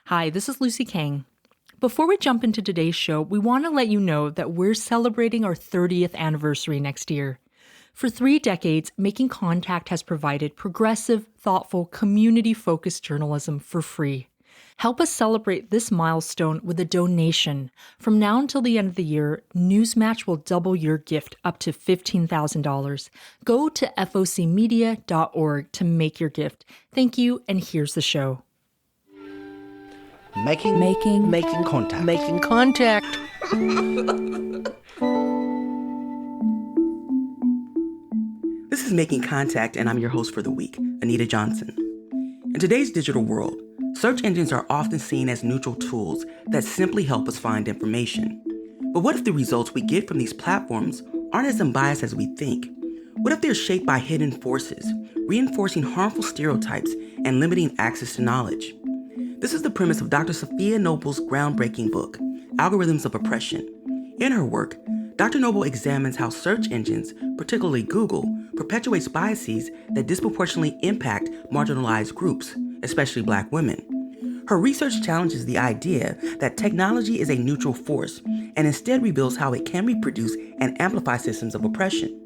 Hi, this is Lucy Kang. Before we jump into today's show, we want to let you know that we're celebrating our 30th anniversary next year. For 3 decades, Making Contact has provided progressive, thoughtful, community-focused journalism for free. Help us celebrate this milestone with a donation. From now until the end of the year, Newsmatch will double your gift up to $15,000. Go to focmedia.org to make your gift. Thank you, and here's the show. Making contact. Making contact. This is Making Contact, and I'm your host for the week, Anita Johnson. In today's digital world, search engines are often seen as neutral tools that simply help us find information. But what if the results we get from these platforms aren't as unbiased as we think? What if they're shaped by hidden forces, reinforcing harmful stereotypes and limiting access to knowledge? This is the premise of Dr. Safiya Noble's groundbreaking book, Algorithms of Oppression. In her work, Dr. Noble examines how search engines, particularly Google, perpetuates biases that disproportionately impact marginalized groups, especially Black women. Her research challenges the idea that technology is a neutral force and instead reveals how it can reproduce and amplify systems of oppression.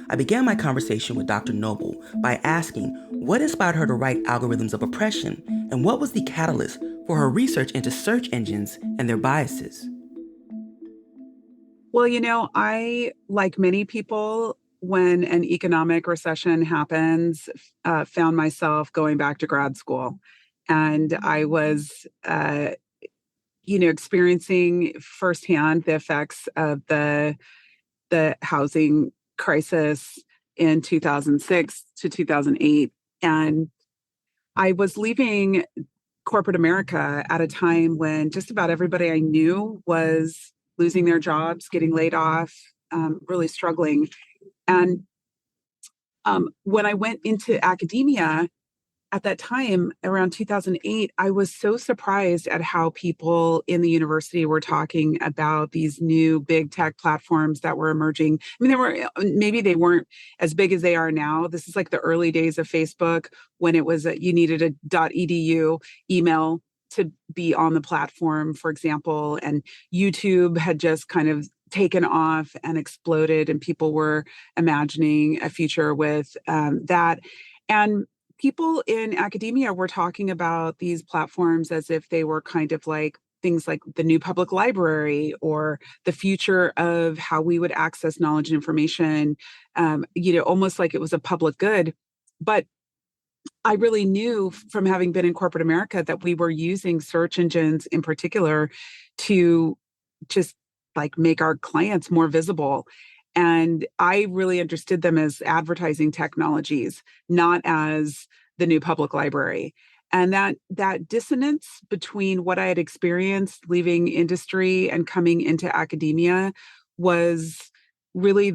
I began my conversation with Dr. Noble by asking what inspired her to write Algorithms of Oppression and what was the catalyst for her research into search engines and their biases. Well, I, like many people, when an economic recession happens, found myself going back to grad school. And I was, experiencing firsthand the effects of the housing crisis in 2006 to 2008. And I was leaving corporate America at a time when just about everybody I knew was losing their jobs, getting laid off, really struggling. And when I went into academia at that time, around 2008, I was so surprised at how people in the university were talking about these new big tech platforms that were emerging. I mean, maybe they weren't as big as they are now. This is like the early days of Facebook, when it was you needed a .edu email to be on the platform, for example, and YouTube had just kind of taken off and exploded, and people were imagining a future with that. And people in academia were talking about these platforms as if they were kind of like things like the new public library or the future of how we would access knowledge and information, almost like it was a public good. But I really knew from having been in corporate America that we were using search engines in particular to just like make our clients more visible. And I really understood them as advertising technologies, not as the new public library. And that dissonance between what I had experienced leaving industry and coming into academia was really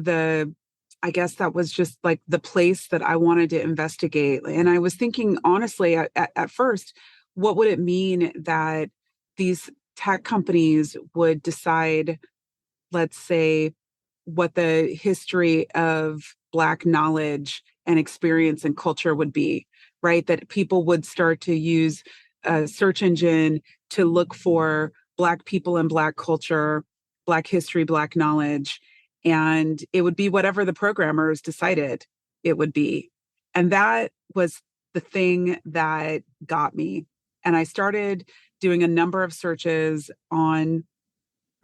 I guess that was just like the place that I wanted to investigate. And I was thinking, honestly, at first, what would it mean that these tech companies would decide, let's say, what the history of Black knowledge and experience and culture would be, right? That people would start to use a search engine to look for Black people and Black culture, Black history, Black knowledge, and it would be whatever the programmers decided it would be. And that was the thing that got me. And I started doing a number of searches on,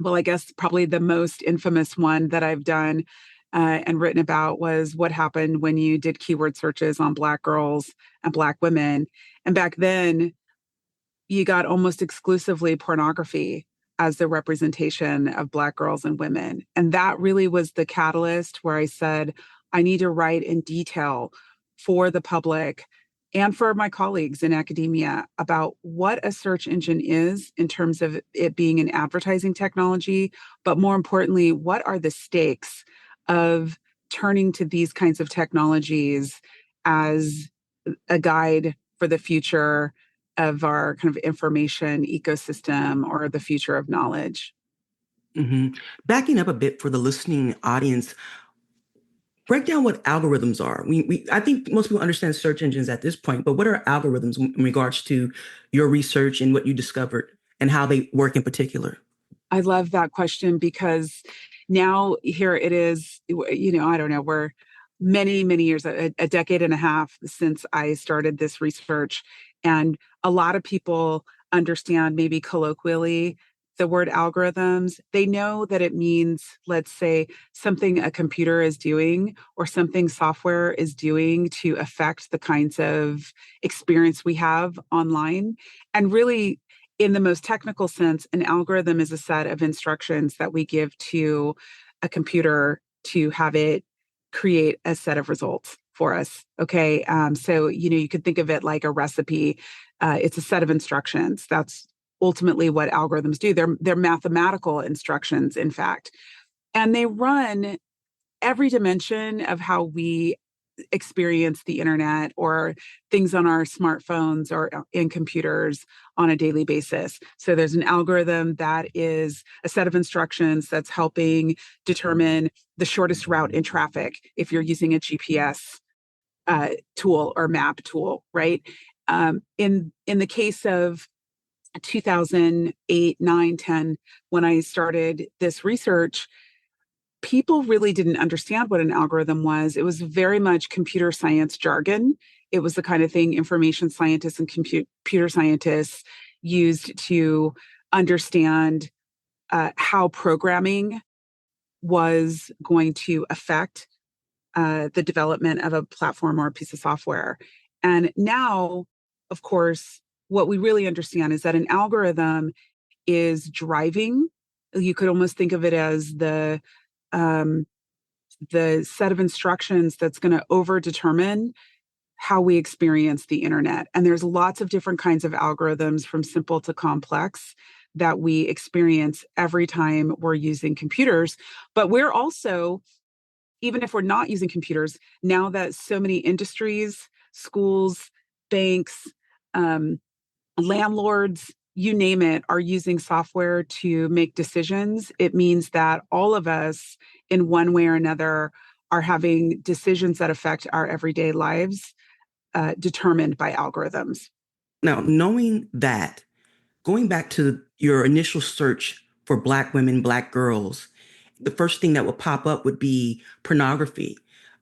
well, I guess probably the most infamous one that I've done and written about was what happened when you did keyword searches on Black girls and Black women. And back then, you got almost exclusively pornography as the representation of Black girls and women. And that really was the catalyst where I said, I need to write in detail for the public and for my colleagues in academia about what a search engine is in terms of it being an advertising technology, but more importantly, what are the stakes of turning to these kinds of technologies as a guide for the future of our kind of information ecosystem or the future of knowledge. Mm-hmm. Backing up a bit for the listening audience, Break down what algorithms are. I think most people understand search engines at this point, but what are algorithms in regards to your research and what you discovered and how they work in particular? I love that question because now here it is, I don't know, we're many, many years, a decade and a half since I started this research. And a lot of people understand maybe colloquially the word algorithms. They know that it means, let's say, something a computer is doing or something software is doing to affect the kinds of experience we have online. And really, in the most technical sense, an algorithm is a set of instructions that we give to a computer to have it create a set of results for us. Okay. So, you could think of it like a recipe. It's a set of instructions. That's ultimately what algorithms do. They're mathematical instructions, in fact, and they run every dimension of how we experience the internet or things on our smartphones or in computers on a daily basis. So there's an algorithm that is a set of instructions that's helping determine the shortest route in traffic if you're using a GPS tool or map tool, right? In the case of 2008, 9, 10, when I started this research, people really didn't understand what an algorithm was. It was very much computer science jargon. It was the kind of thing information scientists and computer scientists used to understand how programming was going to affect the development of a platform or a piece of software. And now, of course, what we really understand is that an algorithm is driving. You could almost think of it as the set of instructions that's going to overdetermine how we experience the internet. And there's lots of different kinds of algorithms from simple to complex that we experience every time we're using computers. But we're also, even if we're not using computers, now that so many industries, schools, banks, landlords, you name it, are using software to make decisions, it means that all of us, in one way or another, are having decisions that affect our everyday lives determined by algorithms. Now, knowing that, going back to your initial search for Black women, Black girls, the first thing that would pop up would be pornography.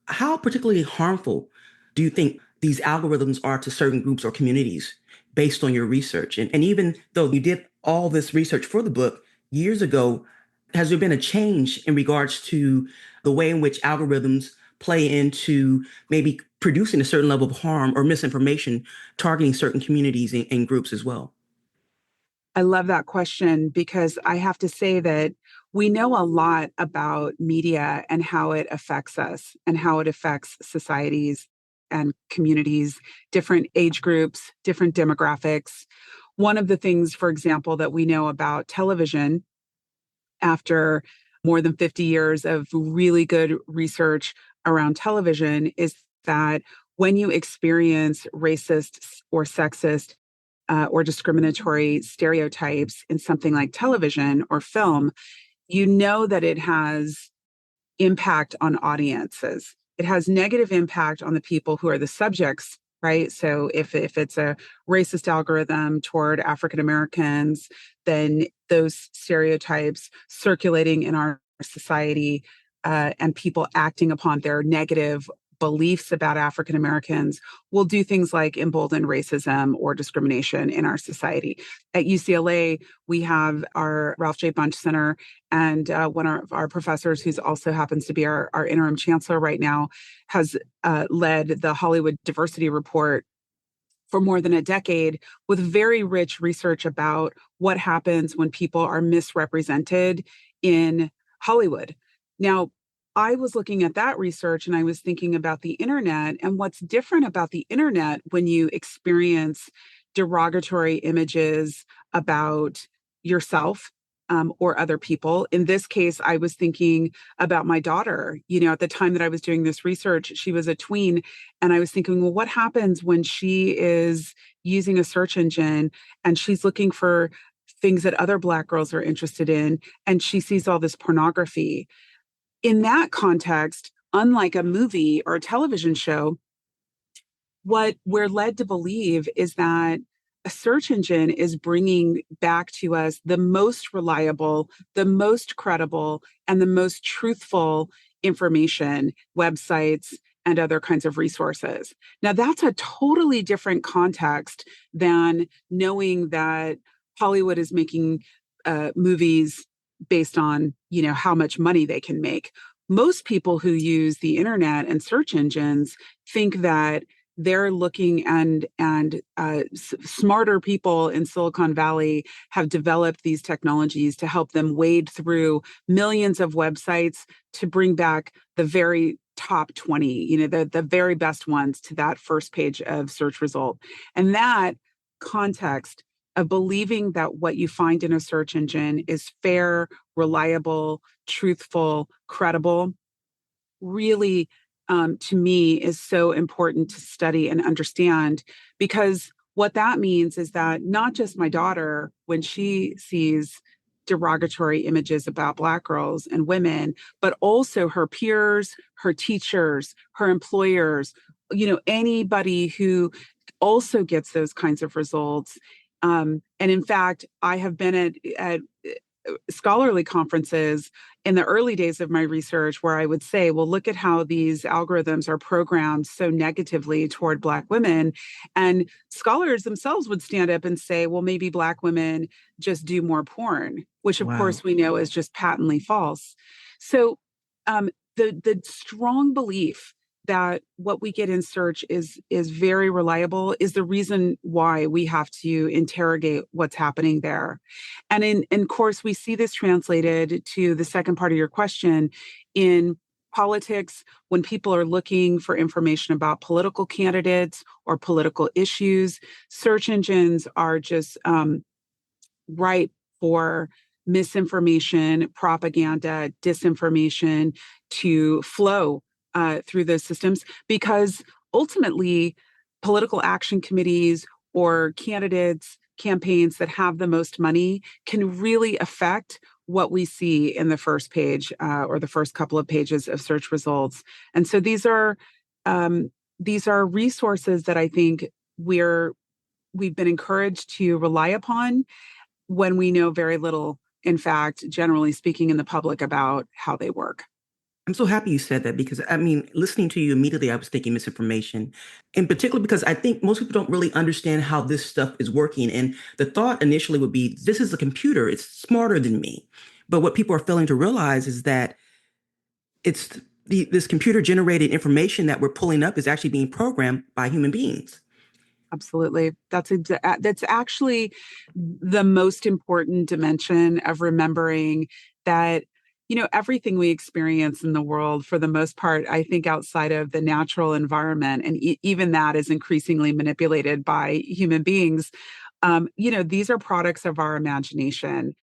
How particularly harmful do you think these algorithms are to certain groups or communities based on your research? And even though you did all this research for the book years ago, has there been a change in regards to the way in which algorithms play into maybe producing a certain level of harm or misinformation, targeting certain communities and groups as well? I love that question because I have to say that we know a lot about media and how it affects us and how it affects societies and communities, different age groups, different demographics. One of the things, for example, that we know about television after more than 50 years of really good research around television is that when you experience racist or sexist or discriminatory stereotypes in something like television or film, you know that it has impact on audiences. It has negative impact on the people who are the subjects, right? So if it's a racist algorithm toward African Americans, then those stereotypes circulating in our society and people acting upon their negative beliefs about African Americans will do things like embolden racism or discrimination in our society. At UCLA, we have our Ralph J. Bunche Center, and one of our professors, who's also happens to be our interim chancellor right now, has led the Hollywood Diversity Report for more than a decade with very rich research about what happens when people are misrepresented in Hollywood. Now, I was looking at that research and I was thinking about the internet and what's different about the internet when you experience derogatory images about yourself or other people. In this case, I was thinking about my daughter. At the time that I was doing this research, she was a tween. And I was thinking, well, what happens when she is using a search engine and she's looking for things that other Black girls are interested in, and she sees all this pornography? In that context, unlike a movie or a television show, what we're led to believe is that a search engine is bringing back to us the most reliable, the most credible, and the most truthful information, websites, and other kinds of resources. Now, that's a totally different context than knowing that Hollywood is making movies based on, how much money they can make. Most people who use the internet and search engines think that they're looking and smarter people in Silicon Valley have developed these technologies to help them wade through millions of websites to bring back the very top 20, the very best ones to that first page of search result. And that context of believing that what you find in a search engine is fair, reliable, truthful, credible, really, to me, is so important to study and understand, because what that means is that not just my daughter, when she sees derogatory images about Black girls and women, but also her peers, her teachers, her employers, anybody who also gets those kinds of results. And in fact, I have been at scholarly conferences in the early days of my research where I would say, well, look at how these algorithms are programmed so negatively toward Black women. And scholars themselves would stand up and say, well, maybe Black women just do more porn, which of course we know is just patently false. So the strong belief that what we get in search is very reliable is the reason why we have to interrogate what's happening there. And in course, we see this translated to the second part of your question in politics. When people are looking for information about political candidates or political issues, search engines are just ripe for misinformation, propaganda, disinformation to flow through those systems, because ultimately political action committees or candidates, campaigns that have the most money can really affect what we see in the first page or the first couple of pages of search results. And so these are resources that I think we've been encouraged to rely upon when we know very little, in fact, generally speaking in the public, about how they work. I'm so happy you said that, because listening to you immediately, I was thinking misinformation, in particular because I think most people don't really understand how this stuff is working. And the thought initially would be, this is a computer, it's smarter than me. But what people are failing to realize is that it's this computer generated information that we're pulling up is actually being programmed by human beings. Absolutely. That's actually the most important dimension of remembering that, everything we experience in the world, for the most part, I think outside of the natural environment, and even that is increasingly manipulated by human beings, these are products of our imagination.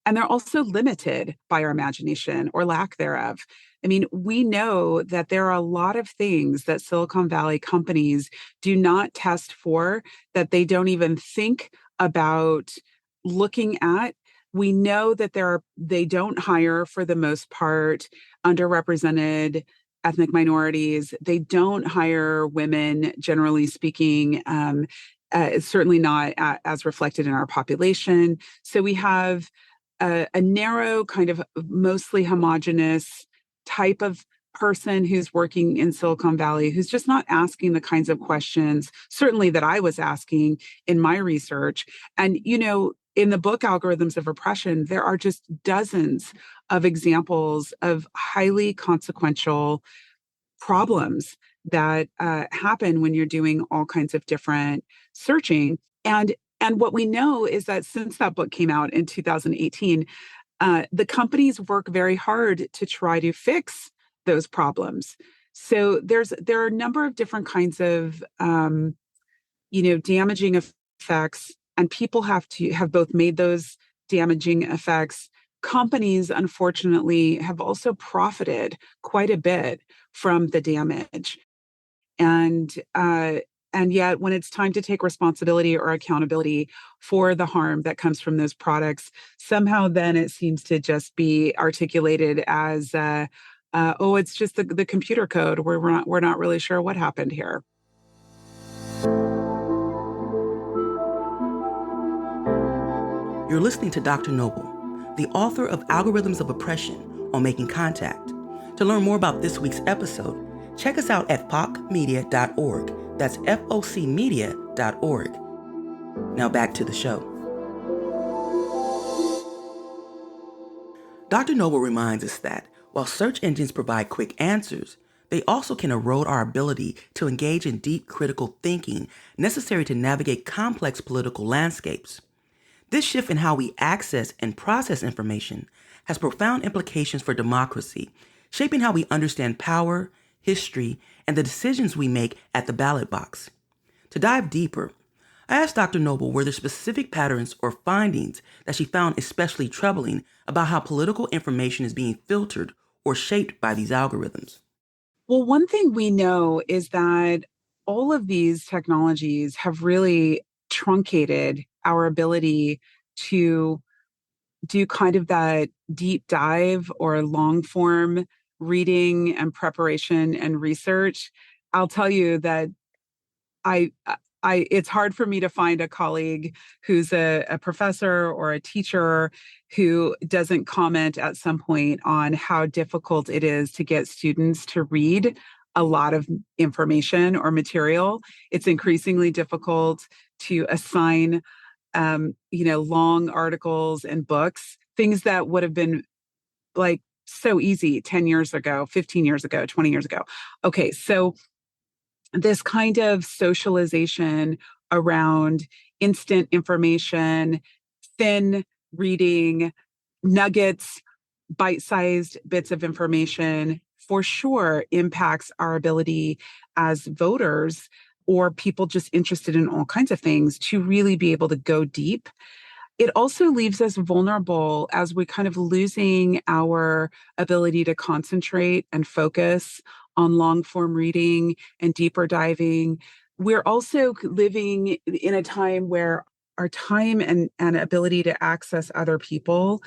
And they're also limited by our imagination or lack thereof. I mean, we know that there are a lot of things that Silicon Valley companies do not test for, that they don't even think about looking at. We know that they don't hire, for the most part, underrepresented ethnic minorities. They don't hire women, generally speaking. It's certainly not as reflected in our population. So we have a narrow, kind of mostly homogenous type of person who's working in Silicon Valley, who's just not asking the kinds of questions, certainly, that I was asking in my research. And, in the book Algorithms of Oppression, there are just dozens of examples of highly consequential problems that happen when you're doing all kinds of different searching. And what we know is that since that book came out in 2018, the companies work very hard to try to fix those problems. So there are a number of different kinds of damaging effects, and people have both made those damaging effects. Companies, unfortunately, have also profited quite a bit from the damage. And yet, when it's time to take responsibility or accountability for the harm that comes from those products, somehow then it seems to just be articulated as it's just the computer code where we're not really sure what happened here. You're listening to Dr. Noble, the author of Algorithms of Oppression on Making Contact. To learn more about this week's episode, check us out at focmedia.org. That's FOCmedia.org. Now back to the show. Dr. Noble reminds us that while search engines provide quick answers, they also can erode our ability to engage in deep critical thinking necessary to navigate complex political landscapes. This shift in how we access and process information has profound implications for democracy, shaping how we understand power, history, and the decisions we make at the ballot box. To dive deeper, I asked Dr. Noble were there specific patterns or findings that she found especially troubling about how political information is being filtered or shaped by these algorithms. Well, one thing we know is that all of these technologies have really truncated our ability to do kind of that deep dive or long form reading and preparation and research. I'll tell you that I it's hard for me to find a colleague who's a professor or a teacher who doesn't comment at some point on how difficult it is to get students to read a lot of information or material. It's increasingly difficult to assign, long articles and books, things that would have been like so easy 10 years ago, 15 years ago, 20 years ago. Okay, so this kind of socialization around instant information, thin reading, nuggets, bite-sized bits of information for sure impacts our ability as voters or people just interested in all kinds of things to really be able to go deep. It also leaves us vulnerable as we're kind of losing our ability to concentrate and focus on long form reading and deeper diving. We're also living in a time where our time and ability to access other people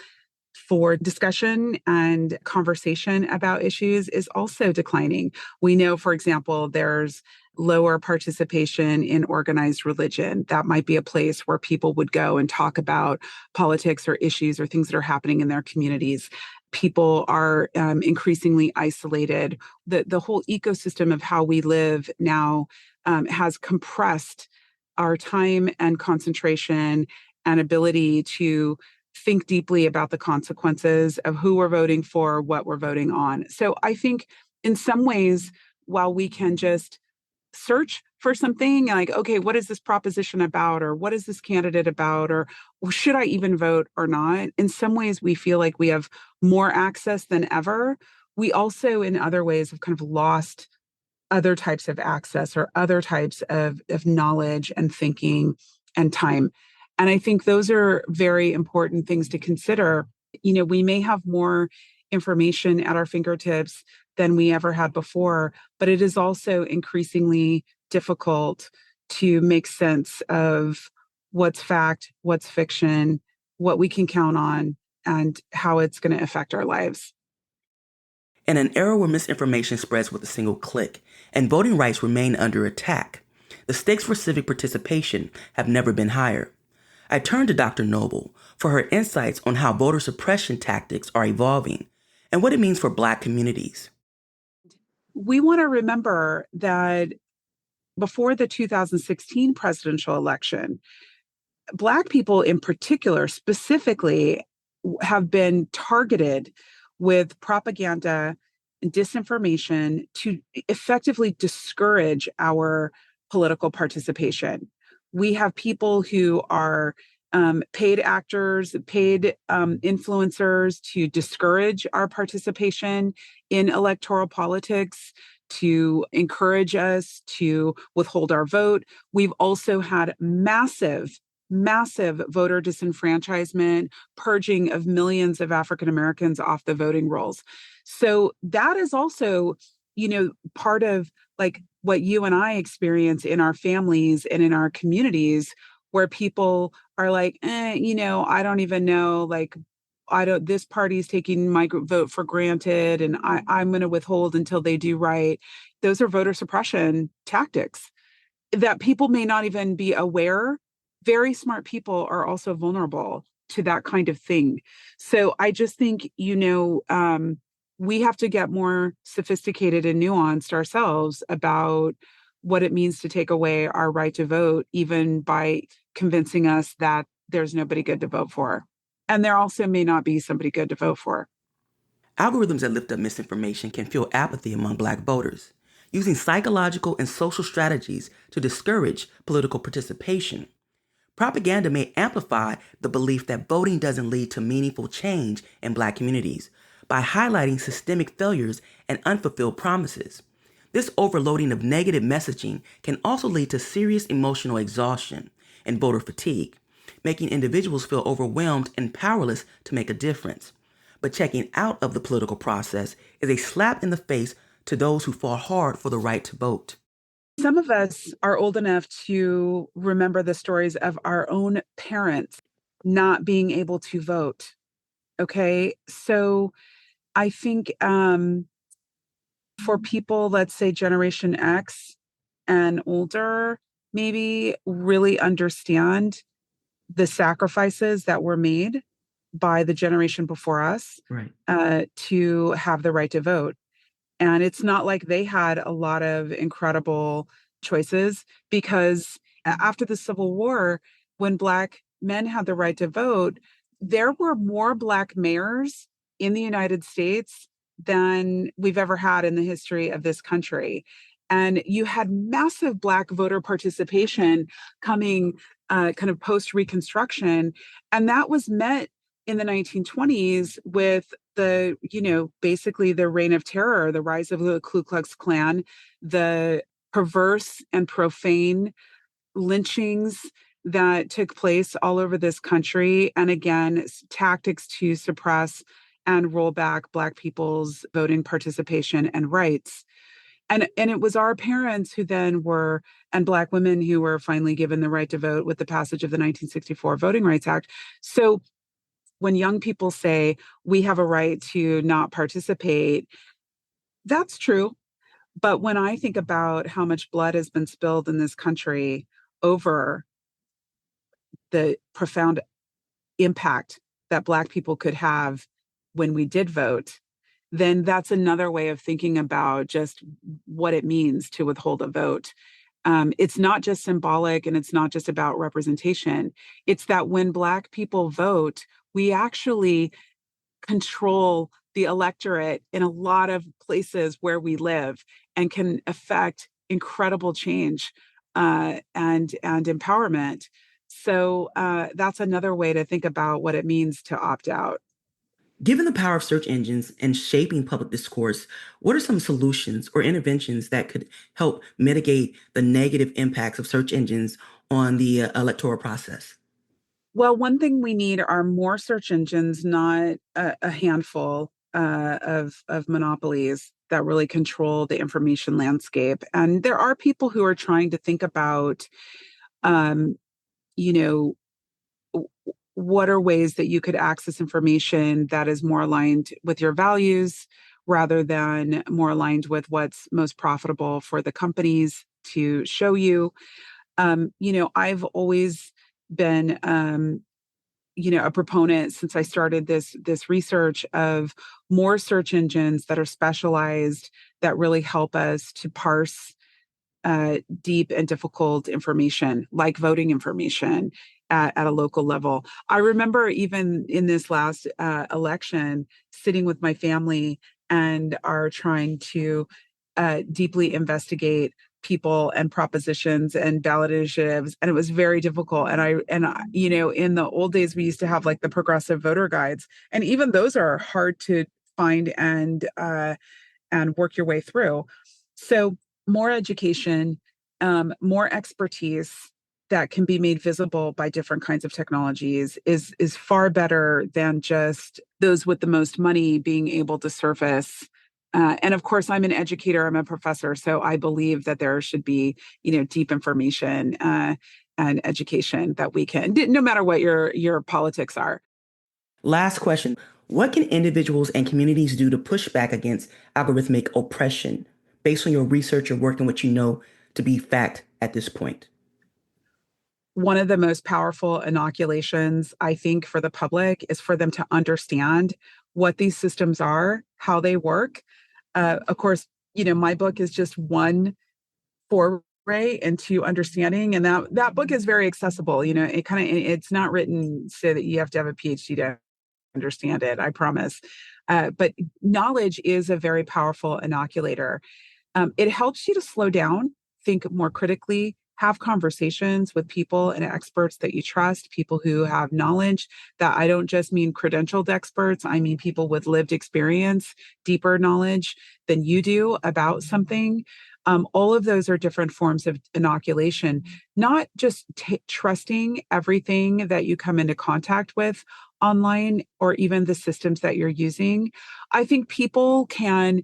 for discussion and conversation about issues is also declining. We know, for example, there's lower participation in organized religion. That might be a place where people would go and talk about politics or issues or things that are happening in their communities. People are increasingly isolated. The whole ecosystem of how we live now has compressed our time and concentration and ability to think deeply about the consequences of who we're voting for, what we're voting on. So I think in some ways, while we can just search for something like, okay, what is this proposition about? Or what is this candidate about? Or should I even vote or not? In some ways, we feel like we have more access than ever. We also, in other ways, have kind of lost other types of access or other types of knowledge and thinking and time. And I think those are very important things to consider. We may have more information at our fingertips than we ever had before, but it is also increasingly difficult to make sense of what's fact, what's fiction, what we can count on, and how it's going to affect our lives. In an era where misinformation spreads with a single click and voting rights remain under attack, the stakes for civic participation have never been higher. I turned to Dr. Noble for her insights on how voter suppression tactics are evolving and what it means for Black communities. We want to remember that before the 2016 presidential election, Black people in particular, specifically, have been targeted with propaganda and disinformation to effectively discourage our political participation. We have people who are paid actors, paid influencers to discourage our participation in electoral politics, to encourage us to withhold our vote. We've also had massive voter disenfranchisement, purging of millions of African Americans off the voting rolls. So that is also, part of like what you and I experience in our families and in our communities, where people are like, I don't even know, like, this party's taking my vote for granted, and I'm going to withhold until they do right. Those are voter suppression tactics that people may not even be aware. Very smart people are also vulnerable to that kind of thing. So I just think, we have to get more sophisticated and nuanced ourselves about what it means to take away our right to vote, even by convincing us that there's nobody good to vote for. And there also may not be somebody good to vote for. Algorithms that lift up misinformation can fuel apathy among Black voters, using psychological and social strategies to discourage political participation. Propaganda may amplify the belief that voting doesn't lead to meaningful change in Black communities by highlighting systemic failures and unfulfilled promises. This overloading of negative messaging can also lead to serious emotional exhaustion and voter fatigue, making individuals feel overwhelmed and powerless to make a difference. But checking out of the political process is a slap in the face to those who fought hard for the right to vote. Some of us are old enough to remember the stories of our own parents not being able to vote. Okay. So I think for people, let's say Generation X and older, maybe really understand the sacrifices that were made by the generation before us, Right. To have the right to vote. And it's not like they had a lot of incredible choices, because after the Civil War, when Black men had the right to vote, there were more Black mayors in the United States than we've ever had in the history of this country. And you had massive Black voter participation coming kind of post-Reconstruction. And that was met in the 1920s with basically the reign of terror, the rise of the Ku Klux Klan, the perverse and profane lynchings that took place all over this country. And again, tactics to suppress and roll back Black people's voting participation and rights. And it was our parents who then were, and Black women who were finally given the right to vote with the passage of the 1964 Voting Rights Act. So when young people say we have a right to not participate, that's true. But when I think about how much blood has been spilled in this country over the profound impact that Black people could have when we did vote, then that's another way of thinking about just what it means to withhold a vote. It's not just symbolic, and it's not just about representation. It's that when Black people vote, we actually control the electorate in a lot of places where we live, and can affect incredible change and empowerment. So that's another way to think about what it means to opt out. Given the power of search engines and shaping public discourse, what are some solutions or interventions that could help mitigate the negative impacts of search engines on the electoral process? Well, one thing we need are more search engines, not a handful of monopolies that really control the information landscape. And there are people who are trying to think about, um, you know, what are ways that you could access information that is more aligned with your values rather than more aligned with what's most profitable for the companies to show you. I've always been, a proponent since I started this research of more search engines that are specialized, that really help us to parse deep and difficult information, like voting information at a local level. I remember even in this last election, sitting with my family and are trying to deeply investigate people and propositions and ballot initiatives, and it was very difficult. In the old days, we used to have like the progressive voter guides, and even those are hard to find and work your way through. So more education, more expertise that can be made visible by different kinds of technologies is far better than just those with the most money being able to surface. And of course, I'm an educator, I'm a professor, so I believe that there should be, deep information and education that we can, no matter what your politics are. Last question. What can individuals and communities do to push back against algorithmic oppression based on your research or work and what you know to be fact at this point? One of the most powerful inoculations, I think, for the public is for them to understand what these systems are, how they work. Of course, my book is just one foray into understanding, and that book is very accessible. It's not written so that you have to have a PhD to understand it, I promise. But knowledge is a very powerful inoculator. It helps you to slow down, think more critically, have conversations with people and experts that you trust, people who have knowledge. That I don't just mean credentialed experts, I mean people with lived experience, deeper knowledge than you do about something. All of those are different forms of inoculation, not just trusting everything that you come into contact with online or even the systems that you're using. I think people can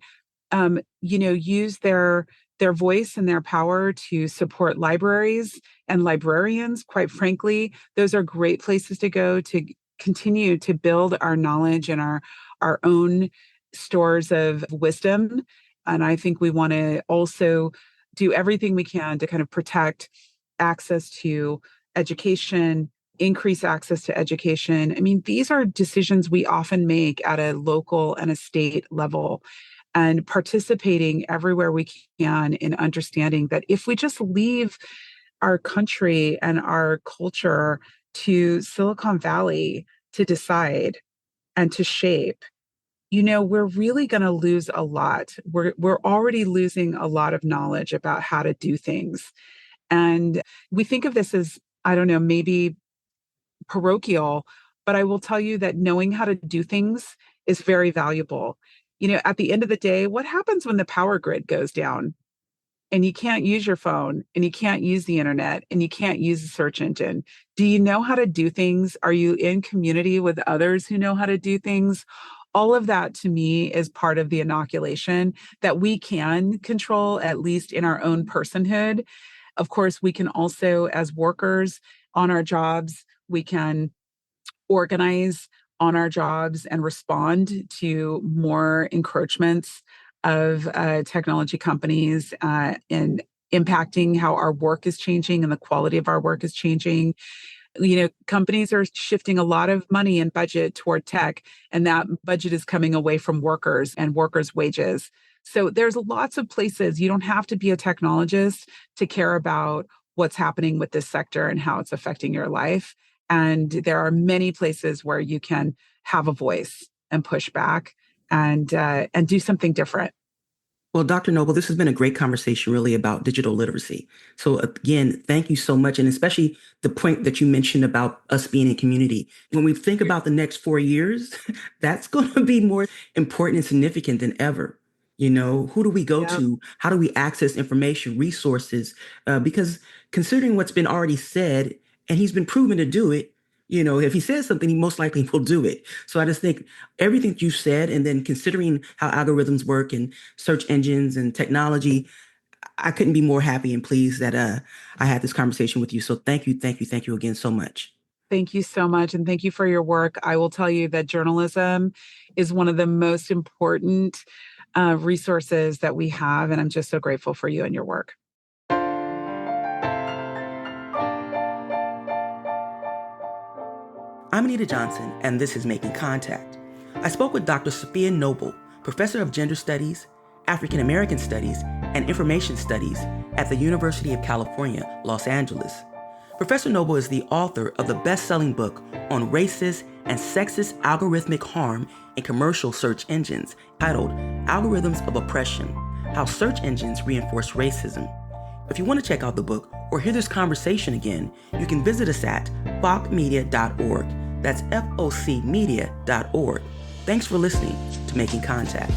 use their voice and their power to support libraries and librarians. Quite frankly, those are great places to go to continue to build our knowledge and our own stores of wisdom. And I think we want to also do everything we can to kind of protect access to education, increase access to education. I mean, these are decisions we often make at a local and a state level. And participating everywhere we can in understanding that if we just leave our country and our culture to Silicon Valley to decide and to shape, we're really going to lose a lot. We're already losing a lot of knowledge about how to do things. And we think of this as, I don't know, maybe parochial, but I will tell you that knowing how to do things is very valuable. At the end of the day, what happens when the power grid goes down and you can't use your phone and you can't use the internet and you can't use the search engine? Do you know how to do things? Are you in community with others who know how to do things? All of that to me is part of the inoculation that we can control, at least in our own personhood. Of course, we can also, as workers on our jobs, we can organize on our jobs and respond to more encroachments of technology companies and impacting how our work is changing and the quality of our work is changing. Companies are shifting a lot of money and budget toward tech, and that budget is coming away from workers and workers' wages. So there's lots of places. You don't have to be a technologist to care about what's happening with this sector and how it's affecting your life. And there are many places where you can have a voice and push back and do something different. Well, Dr. Noble, this has been a great conversation really about digital literacy. So again, thank you so much. And especially the point that you mentioned about us being in community. When we think about the next 4 years, that's going to be more important and significant than ever. Who do we go to? How do we access information, resources? Because considering what's been already said, and he's been proven to do it, if he says something, he most likely will do it. So I just think everything you said, and then considering how algorithms work and search engines and technology, I couldn't be more happy and pleased that I had this conversation with you. So thank you again so much. Thank you so much. And thank you for your work. I will tell you that journalism is one of the most important resources that we have. And I'm just so grateful for you and your work. I'm Anita Johnson, and this is Making Contact. I spoke with Dr. Safiya Noble, Professor of Gender Studies, African American Studies, and Information Studies at the University of California, Los Angeles. Professor Noble is the author of the best-selling book on racist and sexist algorithmic harm in commercial search engines, titled Algorithms of Oppression: How Search Engines Reinforce Racism. If you want to check out the book or hear this conversation again, you can visit us at focmedia.org. That's FOCmedia.org. Thanks for listening to Making Contact.